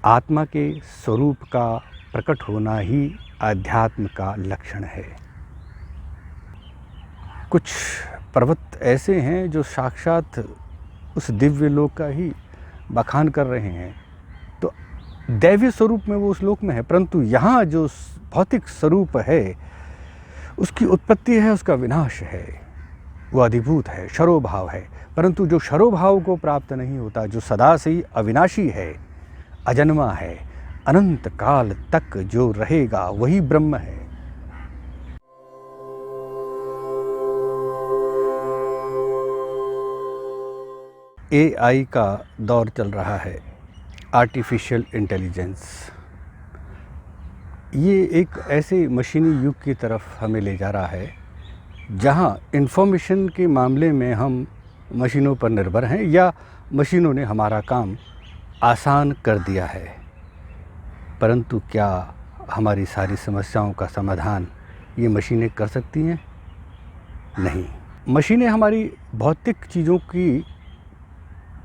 आत्मा के स्वरूप का प्रकट होना ही आध्यात्म का लक्षण है। कुछ पर्वत ऐसे हैं जो साक्षात उस दिव्य लोक का ही बखान कर रहे हैं, तो दैवीय स्वरूप में वो उस लोक में है, परंतु यहाँ जो भौतिक स्वरूप है उसकी उत्पत्ति है, उसका विनाश है, वो अधिभूत है, क्षरोभाव है। परंतु जो क्षरोभाव को प्राप्त नहीं होता, जो सदा से ही अविनाशी है, अजन्मा है, अनंत काल तक जो रहेगा, वही ब्रह्म है। AI का दौर चल रहा है, आर्टिफिशियल इंटेलिजेंस। ये एक ऐसे मशीनी युग की तरफ हमें ले जा रहा है जहाँ इंफॉर्मेशन के मामले में हम मशीनों पर निर्भर हैं या मशीनों ने हमारा काम आसान कर दिया है। परंतु क्या हमारी सारी समस्याओं का समाधान ये मशीनें कर सकती हैं? नहीं। मशीनें हमारी भौतिक चीज़ों की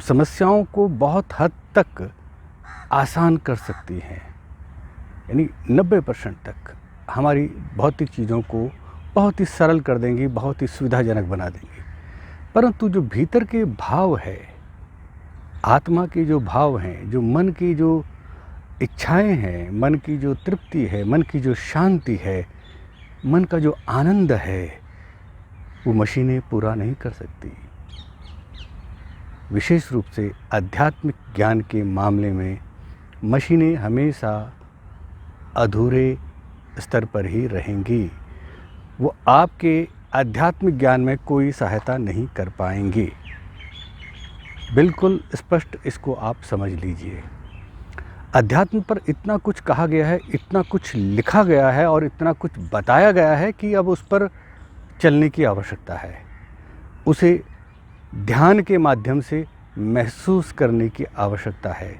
समस्याओं को बहुत हद तक आसान कर सकती हैं, यानी 90% तक हमारी भौतिक चीज़ों को बहुत ही सरल कर देंगी, बहुत ही सुविधाजनक बना देंगी। परंतु जो भीतर के भाव है, आत्मा के जो भाव हैं, जो मन की जो इच्छाएं हैं, मन की जो तृप्ति है, मन की जो शांति है, मन का जो आनंद है, वो मशीनें पूरा नहीं कर सकती। विशेष रूप से आध्यात्मिक ज्ञान के मामले में मशीनें हमेशा अधूरे स्तर पर ही रहेंगी। वो आपके आध्यात्मिक ज्ञान में कोई सहायता नहीं कर पाएंगी। बिल्कुल स्पष्ट इसको आप समझ लीजिए। अध्यात्म पर इतना कुछ कहा गया है, इतना कुछ लिखा गया है और इतना कुछ बताया गया है कि अब उस पर चलने की आवश्यकता है। उसे ध्यान के माध्यम से महसूस करने की आवश्यकता है।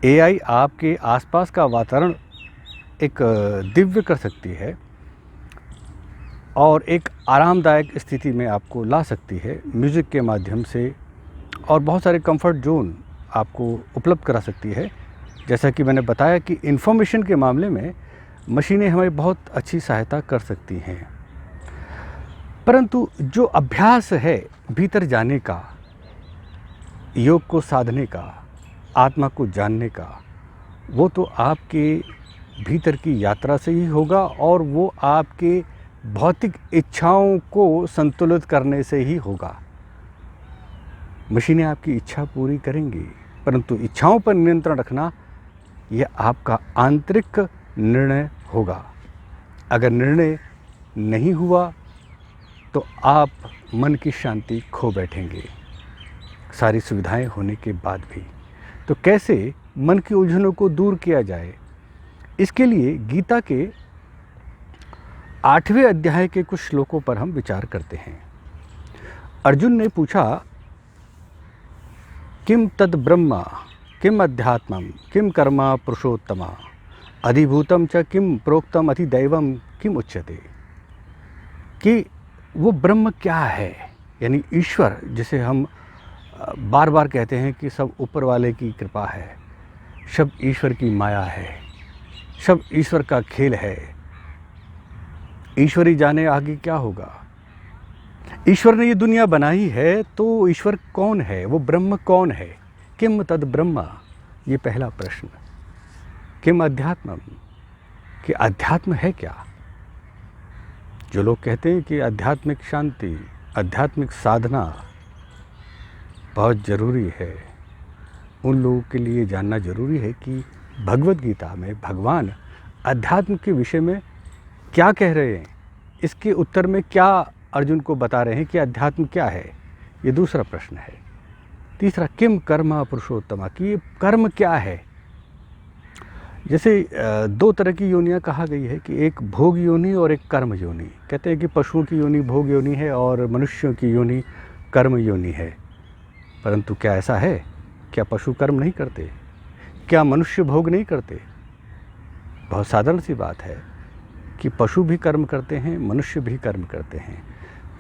AI आपके आसपास का वातावरण एक दिव्य कर सकती है और एक आरामदायक स्थिति में आपको ला सकती है म्यूज़िक के माध्यम से, और बहुत सारे कंफर्ट जोन आपको उपलब्ध करा सकती है। जैसा कि मैंने बताया कि इन्फॉर्मेशन के मामले में मशीनें हमें बहुत अच्छी सहायता कर सकती हैं, परंतु जो अभ्यास है भीतर जाने का, योग को साधने का, आत्मा को जानने का, वो तो आपके भीतर की यात्रा से ही होगा और वो आपके भौतिक इच्छाओं को संतुलित करने से ही होगा। मशीनें आपकी इच्छा पूरी करेंगी, परंतु इच्छाओं पर नियंत्रण रखना यह आपका आंतरिक निर्णय होगा। अगर निर्णय नहीं हुआ तो आप मन की शांति खो बैठेंगे, सारी सुविधाएं होने के बाद भी। तो कैसे मन की उलझनों को दूर किया जाए, इसके लिए गीता के 8वें अध्याय के कुछ श्लोकों पर हम विचार करते हैं। अर्जुन ने पूछा, किम तद ब्रह्म, किम अध्यात्मम, किम कर्म पुरुषोत्तम, अधिभूतम च किम प्रोक्तम अधिदैवम किम उच्यते, कि वो ब्रह्म क्या है, यानी ईश्वर, जिसे हम बार बार कहते हैं कि सब ऊपर वाले की कृपा है, सब ईश्वर की माया है, सब ईश्वर का खेल है, ईश्वर ही जाने आगे क्या होगा। ईश्वर ने ये दुनिया बनाई है तो ईश्वर कौन है, वो ब्रह्म कौन है? किम तद ब्रह्म, ये पहला प्रश्न। किम अध्यात्मम, कि अध्यात्म है क्या? जो लोग कहते हैं कि आध्यात्मिक शांति, आध्यात्मिक साधना बहुत ज़रूरी है, उन लोगों के लिए जानना ज़रूरी है कि भगवद गीता में भगवान अध्यात्म के विषय में क्या कह रहे हैं, इसके उत्तर में क्या अर्जुन को बता रहे हैं कि अध्यात्म क्या है, ये दूसरा प्रश्न है। तीसरा, किम कर्म पुरुषोत्तमा, कि ये कर्म क्या है। जैसे 2 तरह की योनियाँ कहा गई है कि एक भोग योनि और एक कर्म योनि। कहते हैं कि पशुओं की योनि भोग योनि है और मनुष्यों की योनि कर्म योनि है, परंतु क्या ऐसा है? क्या पशु कर्म नहीं करते? क्या मनुष्य भोग नहीं करते? बहुत साधारण सी बात है कि पशु भी कर्म करते हैं, मनुष्य भी कर्म करते हैं।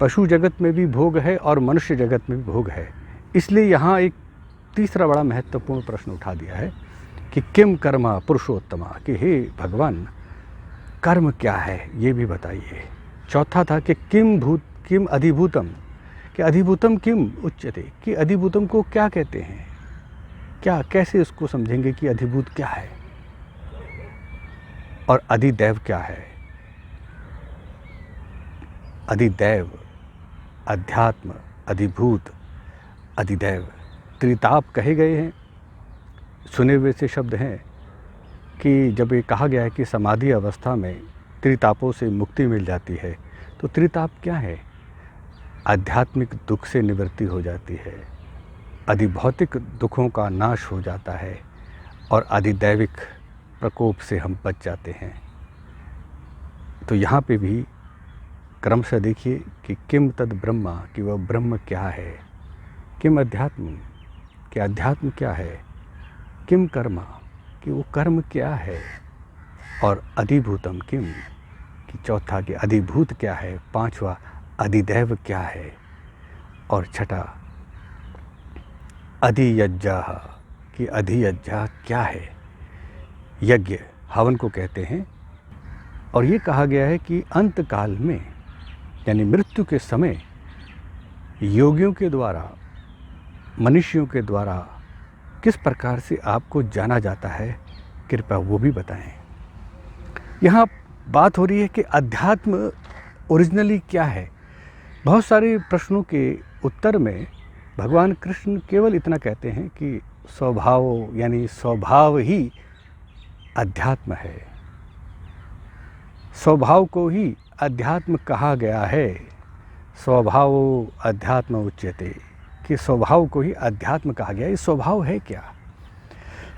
पशु जगत में भी भोग है और मनुष्य जगत में भी भोग है। इसलिए यहाँ एक तीसरा बड़ा महत्वपूर्ण प्रश्न उठा दिया है कि किम कर्मा पुरुषोत्तमा, कि हे भगवान कर्म क्या है ये भी बताइए। चौथा था कि किम अधिभूतम, कि अधिभूतम किम उच्यते, कि अधिभूतम को क्या कहते हैं, क्या कैसे उसको समझेंगे कि अधिभूत क्या है, और अधिदैव क्या है। अधिदैव, अध्यात्म, अधिभूत, अधिदैव त्रिताप कहे गए हैं। सुने हुए से शब्द हैं कि जब ये कहा गया है कि समाधि अवस्था में त्रितापों से मुक्ति मिल जाती है, तो त्रिताप क्या है? आध्यात्मिक दुख से निवृत्ति हो जाती है, अधिभौतिक दुखों का नाश हो जाता है, और अधिदैविक प्रकोप से हम बच जाते हैं। तो यहाँ पे भी क्रम से देखिए कि किम तद ब्रह्मा, कि वह ब्रह्म क्या है, किम अध्यात्म, कि अध्यात्म क्या है, किम कर्मा, कि वो कर्म क्या है, और अधिभूतम किम, कि चौथा कि अधिभूत क्या है, पांचवा अधिदैव क्या है, और छठा अधियज्ञा, कि अधियज्ञा क्या है। यज्ञ हवन को कहते हैं, और ये कहा गया है कि अंत काल में यानी मृत्यु के समय योगियों के द्वारा, मनुष्यों के द्वारा किस प्रकार से आपको जाना जाता है, कृपया वो भी बताएं। यहाँ बात हो रही है कि अध्यात्म ओरिजिनली क्या है। बहुत सारे प्रश्नों के उत्तर में भगवान कृष्ण केवल इतना कहते हैं कि स्वभाव, यानी स्वभाव ही अध्यात्म है। स्वभाव को ही अध्यात्म कहा गया है। स्वभाव अध्यात्म उच्यते, कि स्वभाव को ही अध्यात्म कहा गया। ये स्वभाव है क्या?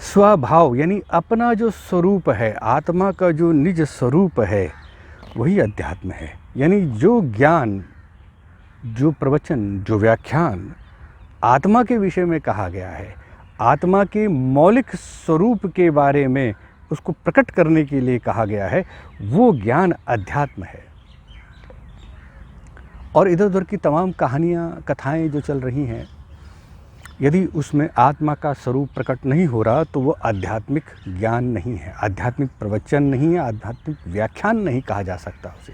स्वभाव यानी अपना जो स्वरूप है, आत्मा का जो निज स्वरूप है, वही अध्यात्म है। यानी जो ज्ञान, जो प्रवचन, जो व्याख्यान आत्मा के विषय में कहा गया है, आत्मा के मौलिक स्वरूप के बारे में उसको प्रकट करने के लिए कहा गया है, वो ज्ञान अध्यात्म है। और इधर उधर की तमाम कहानियाँ, कथाएं जो चल रही हैं, यदि उसमें आत्मा का स्वरूप प्रकट नहीं हो रहा तो वो आध्यात्मिक ज्ञान नहीं है, आध्यात्मिक प्रवचन नहीं है, आध्यात्मिक व्याख्यान नहीं कहा जा सकता उसे।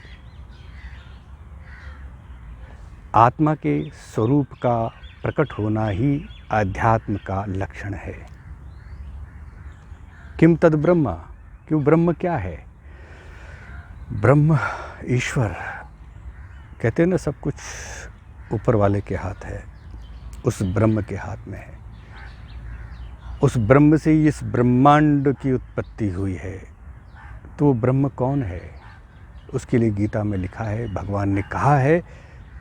आत्मा के स्वरूप का प्रकट होना ही आध्यात्म का लक्षण है। किम तद ब्रह्मा, क्यों ब्रह्म क्या है? ब्रह्म ईश्वर, कहते हैं ना सब कुछ ऊपर वाले के हाथ है, उस ब्रह्म के हाथ में है। उस ब्रह्म से ही इस ब्रह्मांड की उत्पत्ति हुई है। तो वो ब्रह्म कौन है? उसके लिए गीता में लिखा है, भगवान ने कहा है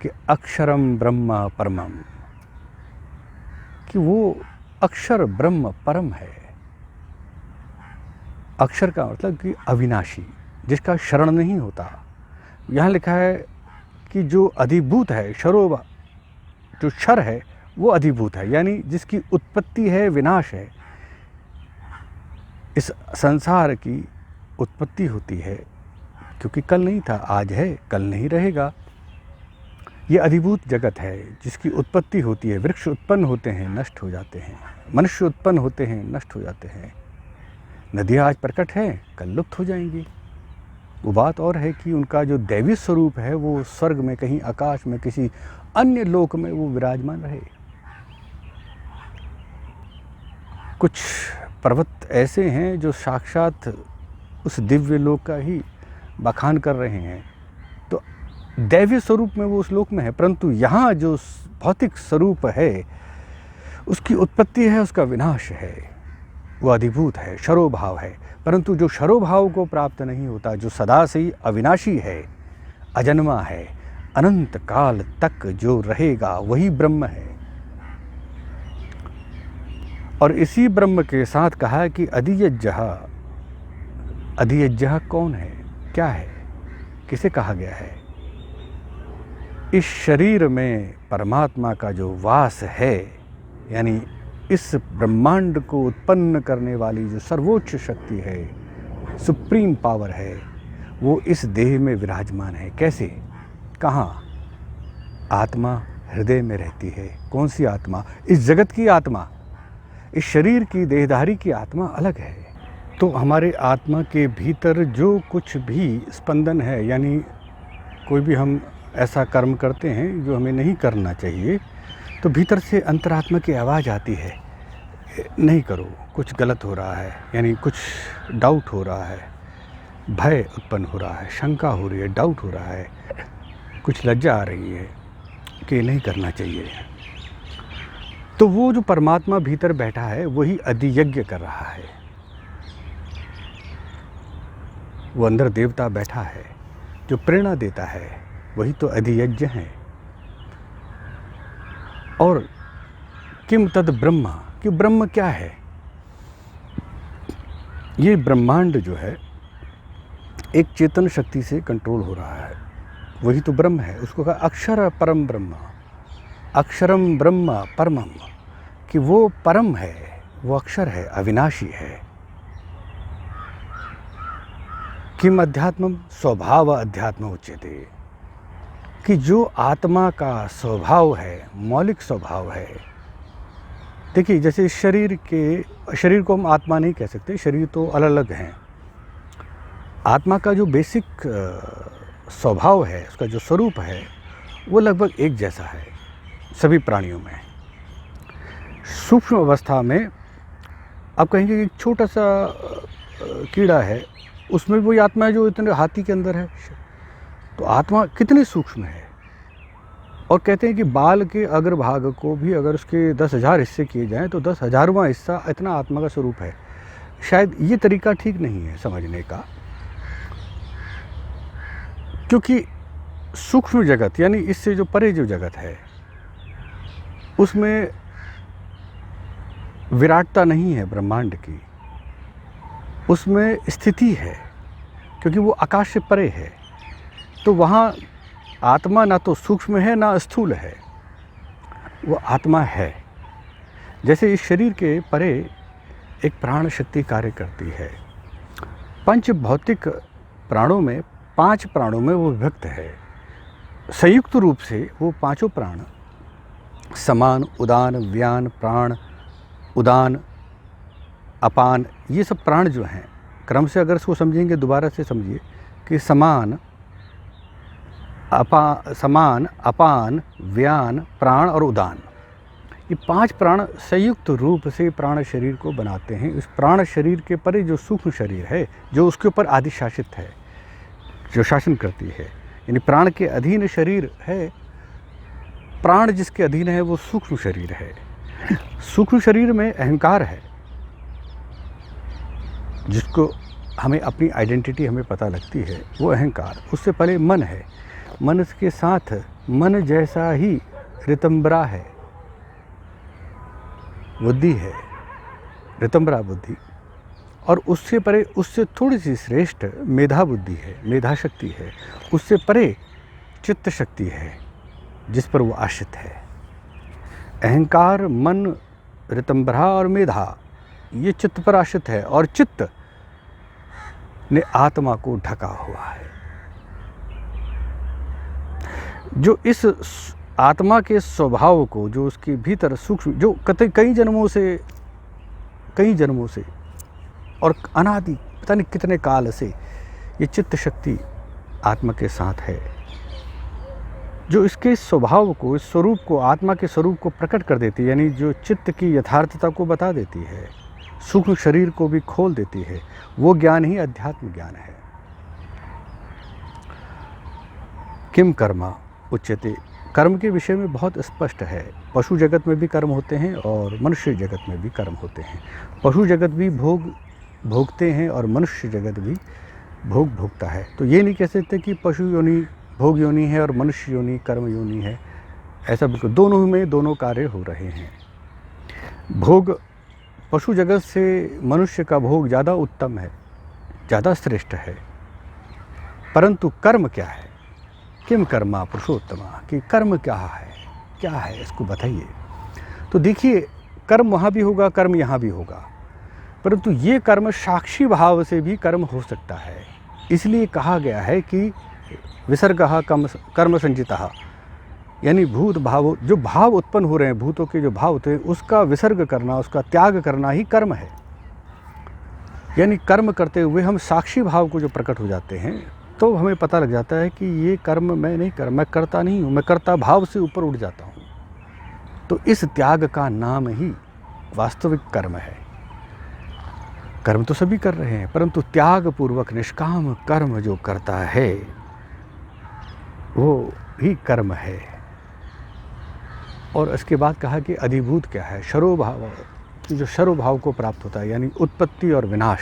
कि अक्षरम ब्रह्म परमम, कि वो अक्षर ब्रह्म परम है। अक्षर का मतलब कि अविनाशी, जिसका शरण नहीं होता। यहाँ लिखा है कि जो अधिभूत है, शरोबा, जो क्षर है वो अधिभूत है, यानी जिसकी उत्पत्ति है, विनाश है। इस संसार की उत्पत्ति होती है क्योंकि कल नहीं था, आज है, कल नहीं रहेगा। ये अधिभूत जगत है जिसकी उत्पत्ति होती है। वृक्ष उत्पन्न होते हैं, नष्ट हो जाते हैं। मनुष्य उत्पन्न होते हैं, नष्ट हो जाते हैं। नदियाँ आज प्रकट हैं, कल लुप्त हो जाएंगी। वो बात और है कि उनका जो दैवी स्वरूप है वो स्वर्ग में, कहीं आकाश में, किसी अन्य लोक में वो विराजमान रहे। कुछ पर्वत ऐसे हैं जो साक्षात उस दिव्य लोक का ही बखान कर रहे हैं, तो दैवी स्वरूप में वो उस लोक में है। परंतु यहाँ जो भौतिक स्वरूप है उसकी उत्पत्ति है, उसका विनाश है, वो अधिभूत है, शरोभाव है। परंतु जो शरोभाव को प्राप्त नहीं होता, जो सदा से ही अविनाशी है, अजन्मा है, अनंत काल तक जो रहेगा, वही ब्रह्म है। और इसी ब्रह्म के साथ कहा है कि अधियज्ञः, अधियज्ञः कौन है, क्या है, किसे कहा गया है? इस शरीर में परमात्मा का जो वास है, यानी इस ब्रह्मांड को उत्पन्न करने वाली जो सर्वोच्च शक्ति है, सुप्रीम पावर है, वो इस देह में विराजमान है। कैसे, कहाँ? आत्मा हृदय में रहती है। कौन सी आत्मा? इस जगत की आत्मा। इस शरीर की देहधारी की आत्मा अलग है। तो हमारे आत्मा के भीतर जो कुछ भी स्पंदन है, यानी कोई भी हम ऐसा कर्म करते हैं जो हमें नहीं करना चाहिए, तो भीतर से अंतरात्मा की आवाज़ आती है, नहीं करो, कुछ गलत हो रहा है, यानी कुछ डाउट हो रहा है, भय उत्पन्न हो रहा है, शंका हो रही है, डाउट हो रहा है, कुछ लज्जा आ रही है कि नहीं करना चाहिए। तो वो जो परमात्मा भीतर बैठा है वही अधियज्ञ कर रहा है। वो अंदर देवता बैठा है जो प्रेरणा देता है, वही तो अधियज्ञ है। और किम तद ब्रह्मा, कि ब्रह्म क्या है? ये ब्रह्मांड जो है एक चेतन शक्ति से कंट्रोल हो रहा है, वही तो ब्रह्म है। उसको कहा अक्षर परम ब्रह्म, अक्षरम ब्रह्म परमम, कि वो परम है, वो अक्षर है, अविनाशी है। किम अध्यात्मम स्वभाव अध्यात्म उच्यते, कि जो आत्मा का स्वभाव है, मौलिक स्वभाव है। देखिए, जैसे शरीर को हम आत्मा नहीं कह सकते, शरीर तो अलग अलग हैं। आत्मा का जो बेसिक स्वभाव है, उसका जो स्वरूप है, वो लगभग एक जैसा है सभी प्राणियों में। सूक्ष्म अवस्था में आप कहेंगे कि एक छोटा सा कीड़ा है, उसमें वही आत्मा है जो इतने हाथी के अंदर है। तो आत्मा कितनी सूक्ष्म है। और कहते हैं कि बाल के अग्रभाग को भी अगर उसके 10,000 हिस्से किए जाएं तो 10,000वां हिस्सा इतना आत्मा का स्वरूप है। शायद ये तरीका ठीक नहीं है समझने का, क्योंकि सूक्ष्म जगत यानी इससे जो परे जो जगत है उसमें विराटता नहीं है ब्रह्मांड की, उसमें स्थिति है, क्योंकि वो आकाश से परे है। तो वहाँ आत्मा ना तो सूक्ष्म है ना स्थूल है, वो आत्मा है। जैसे इस शरीर के परे एक प्राण शक्ति कार्य करती है। पंच भौतिक प्राणों में 5 प्राणों में वो विभक्त है। संयुक्त रूप से वो पांचों प्राण समान, उदान, व्यान, प्राण, उदान, अपान, ये सब प्राण जो हैं, क्रम से अगर इसको समझेंगे, दोबारा से समझिए कि समान, अपान, व्यान, प्राण और उदान, ये 5 प्राण संयुक्त रूप से प्राण शरीर को बनाते हैं। इस प्राण शरीर के परे जो सूक्ष्म शरीर है, जो उसके ऊपर आदिशासित है, जो शासन करती है, यानी प्राण के अधीन शरीर है। प्राण जिसके अधीन है वो सूक्ष्म शरीर है। सूक्ष्म शरीर में अहंकार है, जिसको हमें अपनी आइडेंटिटी हमें पता लगती है, वो अहंकार। उससे पहले मन है, मन के साथ मन जैसा ही ऋतंबरा है, बुद्धि है, ऋतंबरा बुद्धि। और उससे परे, उससे थोड़ी सी श्रेष्ठ मेधा बुद्धि है, मेधा शक्ति है। उससे परे चित्त शक्ति है, जिस पर वो आश्रित है। अहंकार, मन, ऋतंबरा और मेधा, ये चित्त पर आश्रित है, और चित्त ने आत्मा को ढका हुआ है। जो इस आत्मा के स्वभाव को, जो उसके भीतर सूक्ष्म, जो कई जन्मों से और अनादि पता नहीं कितने काल से ये चित्त शक्ति आत्मा के साथ है, जो इसके स्वभाव को, इस स्वरूप को, आत्मा के स्वरूप को प्रकट कर देती है, यानी जो चित्त की यथार्थता को बता देती है, सूक्ष्म शरीर को भी खोल देती है। वो ज्ञान ही अध्यात्म ज्ञान है। किम कर्मा उच्यते, कर्म के विषय में बहुत स्पष्ट है। पशु जगत में भी कर्म होते हैं और मनुष्य जगत में भी कर्म होते हैं। पशु जगत भी भोगते हैं और मनुष्य जगत भी भोगता है। तो ये नहीं कह सकते कि पशु योनि भोग योनि है और मनुष्य योनि कर्म योनि है, ऐसा बिल्कुल। दोनों में दोनों कार्य हो रहे हैं। भोग पशु जगत से मनुष्य का भोग ज़्यादा उत्तम है, ज़्यादा श्रेष्ठ है। परंतु कर्म क्या है? किम कर्मा पुरुषोत्तमा, कि कर्म क्या है इसको बताइए। तो देखिए, कर्म वहाँ भी होगा, कर्म यहाँ भी होगा, परंतु ये कर्म साक्षी भाव से भी कर्म हो सकता है। इसलिए कहा गया है कि विसर्गः कर्म संचितः, यानी भूत भाव, जो भाव उत्पन्न हो रहे हैं, भूतों के जो भाव होते हैं, उसका विसर्ग करना, उसका त्याग करना ही कर्म है। यानी कर्म करते हुए हम साक्षी भाव को जो प्रकट हो जाते हैं, तो हमें पता लग जाता है कि ये कर्म मैं नहीं कर, मैं करता नहीं हूँ, मैं कर्ता भाव से ऊपर उठ जाता हूँ। तो इस त्याग का नाम ही वास्तविक कर्म है। कर्म तो सभी कर रहे हैं, परंतु त्याग पूर्वक निष्काम कर्म जो करता है वो ही कर्म है। और इसके बाद कहा कि अधिभूत क्या है? शरोभाव, जो शरोभाव को प्राप्त होता है, यानी उत्पत्ति और विनाश।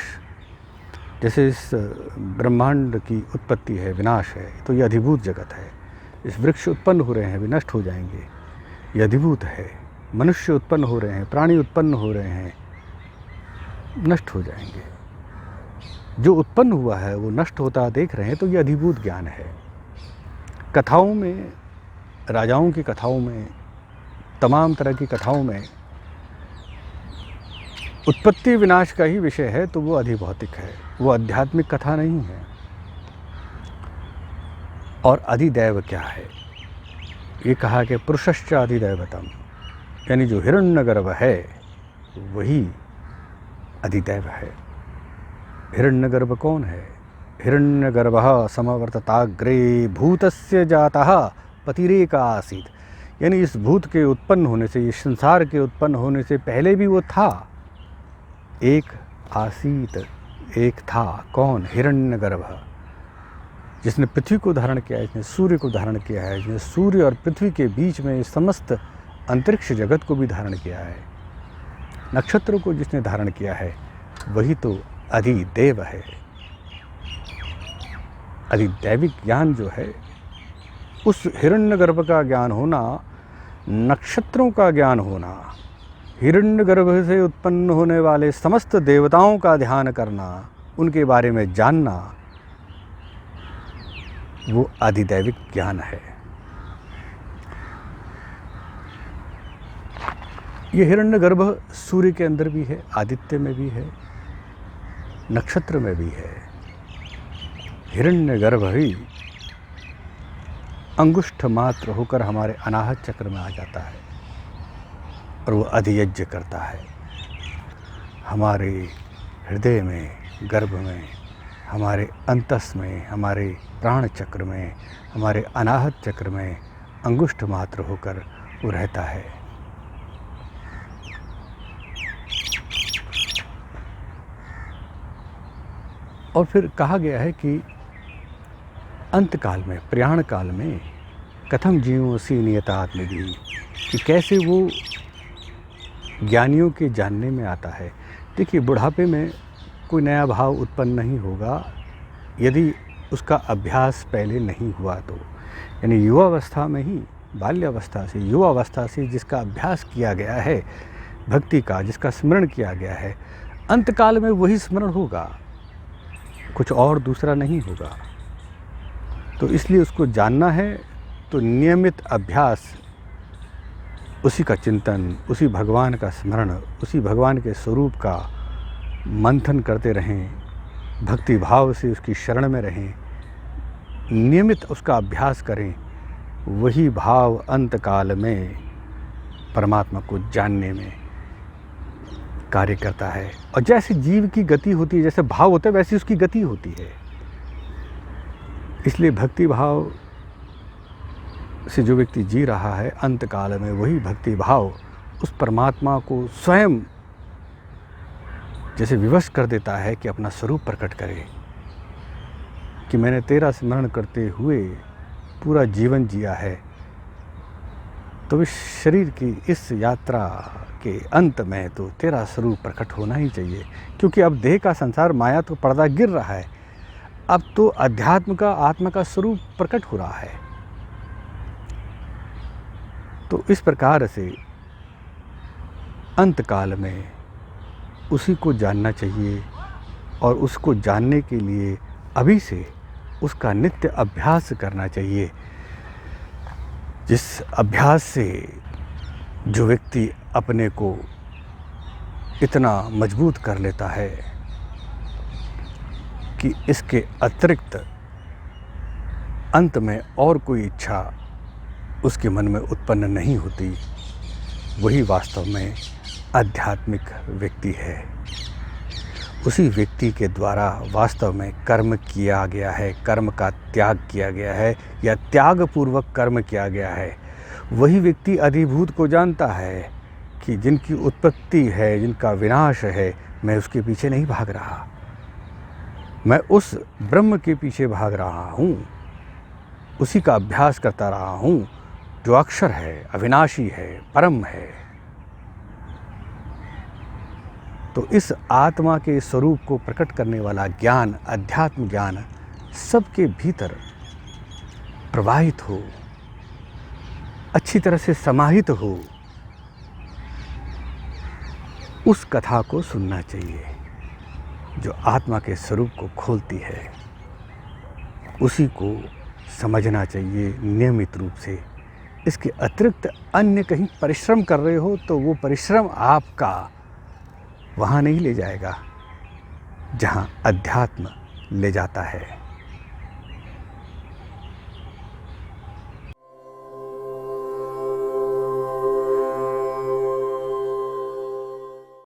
जैसे इस ब्रह्मांड की उत्पत्ति है, विनाश है, तो ये अधिभूत जगत है। इस वृक्ष उत्पन्न हो रहे हैं, वे नष्ट हो जाएंगे, ये अधिभूत है। मनुष्य उत्पन्न हो रहे हैं, प्राणी उत्पन्न हो रहे हैं, नष्ट हो जाएंगे। जो उत्पन्न हुआ है वो नष्ट होता देख रहे हैं, तो ये अधिभूत ज्ञान है। कथाओं में, राजाओं की कथाओं में, तमाम तरह की कथाओं में उत्पत्ति विनाश का ही विषय है, तो वो अधिभौतिक है, वो आध्यात्मिक कथा नहीं है। और अधिदैव क्या है? ये कहा कि पुरुषश्च अधिदैवतम, यानी जो हिरण्यगर्भ है वही अधिदैव है। हिरण्यगर्भ कौन है? हिरण्यगर्भः समवर्तताग्रे भूतस्य जातः पतिरेका आसीत्। यानी इस भूत के उत्पन्न होने से, इस संसार के उत्पन्न होने से पहले भी वो था, एक आसीत, एक था। कौन? हिरण्यगर्भ, जिसने पृथ्वी को धारण किया है, जिसने सूर्य को धारण किया है, जिसने सूर्य और पृथ्वी के बीच में समस्त अंतरिक्ष जगत को भी धारण किया है, नक्षत्रों को जिसने धारण किया है, वही तो अधिदेव है। अधिदैविक ज्ञान जो है, उस हिरण्यगर्भ का ज्ञान होना, नक्षत्रों का ज्ञान होना, हिरण्यगर्भ से उत्पन्न होने वाले समस्त देवताओं का ध्यान करना, उनके बारे में जानना, वो अधिदैविक ज्ञान है। ये हिरण्यगर्भ सूर्य के अंदर भी है, आदित्य में भी है, नक्षत्र में भी है। हिरण्यगर्भ ही अंगुष्ठ मात्र होकर हमारे अनाहत चक्र में आ जाता है और वो अधियज्ञ करता है। हमारे हृदय में, गर्भ में, हमारे अंतस में, हमारे प्राण चक्र में, हमारे अनाहत चक्र में अंगुष्ठ मात्र होकर वो रहता है। और फिर कहा गया है कि अंत काल में, प्रयाण काल में, कथम जीवोऽसि नियतात्मभिः, कि कैसे वो ज्ञानियों के जानने में आता है। देखिए, बुढ़ापे में कोई नया भाव उत्पन्न नहीं होगा यदि उसका अभ्यास पहले नहीं हुआ तो। यानी युवावस्था में ही, बाल्यावस्था से, युवावस्था से जिसका अभ्यास किया गया है भक्ति का, जिसका स्मरण किया गया है, अंतकाल में वही स्मरण होगा, कुछ और दूसरा नहीं होगा। तो इसलिए उसको जानना है तो नियमित अभ्यास, उसी का चिंतन, उसी भगवान का स्मरण, उसी भगवान के स्वरूप का मंथन करते रहें, भक्ति भाव से उसकी शरण में रहें, नियमित उसका अभ्यास करें। वही भाव अंतकाल में परमात्मा को जानने में कार्य करता है। और जैसे जीव की गति होती है, जैसे भाव होता है, वैसी उसकी गति होती है। इसलिए भक्ति भाव से जो व्यक्ति जी रहा है, अंतकाल में वही भक्ति भाव उस परमात्मा को स्वयं जैसे विवश कर देता है कि अपना स्वरूप प्रकट करे, कि मैंने तेरा स्मरण करते हुए पूरा जीवन जिया है। तो इस शरीर की इस यात्रा के अंत में तो तेरा स्वरूप प्रकट होना ही चाहिए, क्योंकि अब देह का संसार, माया तो पर्दा गिर रहा है, अब तो अध्यात्म का, आत्मा का स्वरूप प्रकट हो रहा है। तो इस प्रकार से अंतकाल में उसी को जानना चाहिए, और उसको जानने के लिए अभी से उसका नित्य अभ्यास करना चाहिए, जिस अभ्यास से जो व्यक्ति अपने को इतना मजबूत कर लेता है कि इसके अतिरिक्त अंत में और कोई इच्छा उसके मन में उत्पन्न नहीं होती, वही वास्तव में आध्यात्मिक व्यक्ति है। उसी व्यक्ति के द्वारा वास्तव में कर्म किया गया है, कर्म का त्याग किया गया है या त्यागपूर्वक कर्म किया गया है। वही व्यक्ति अधिभूत को जानता है कि जिनकी उत्पत्ति है, जिनका विनाश है, मैं उसके पीछे नहीं भाग रहा, मैं उस ब्रह्म के पीछे भाग रहा हूँ, उसी का अभ्यास करता रहा हूँ जो अक्षर है, अविनाशी है, परम है। तो इस आत्मा के स्वरूप को प्रकट करने वाला ज्ञान, अध्यात्म ज्ञान सबके भीतर प्रवाहित हो, अच्छी तरह से समाहित हो, उस कथा को सुनना चाहिए जो आत्मा के स्वरूप को खोलती है। उसी को समझना चाहिए नियमित रूप से। इसके अतिरिक्त अन्य कहीं परिश्रम कर रहे हो तो वो परिश्रम आपका वहाँ नहीं ले जाएगा जहाँ अध्यात्म ले जाता है।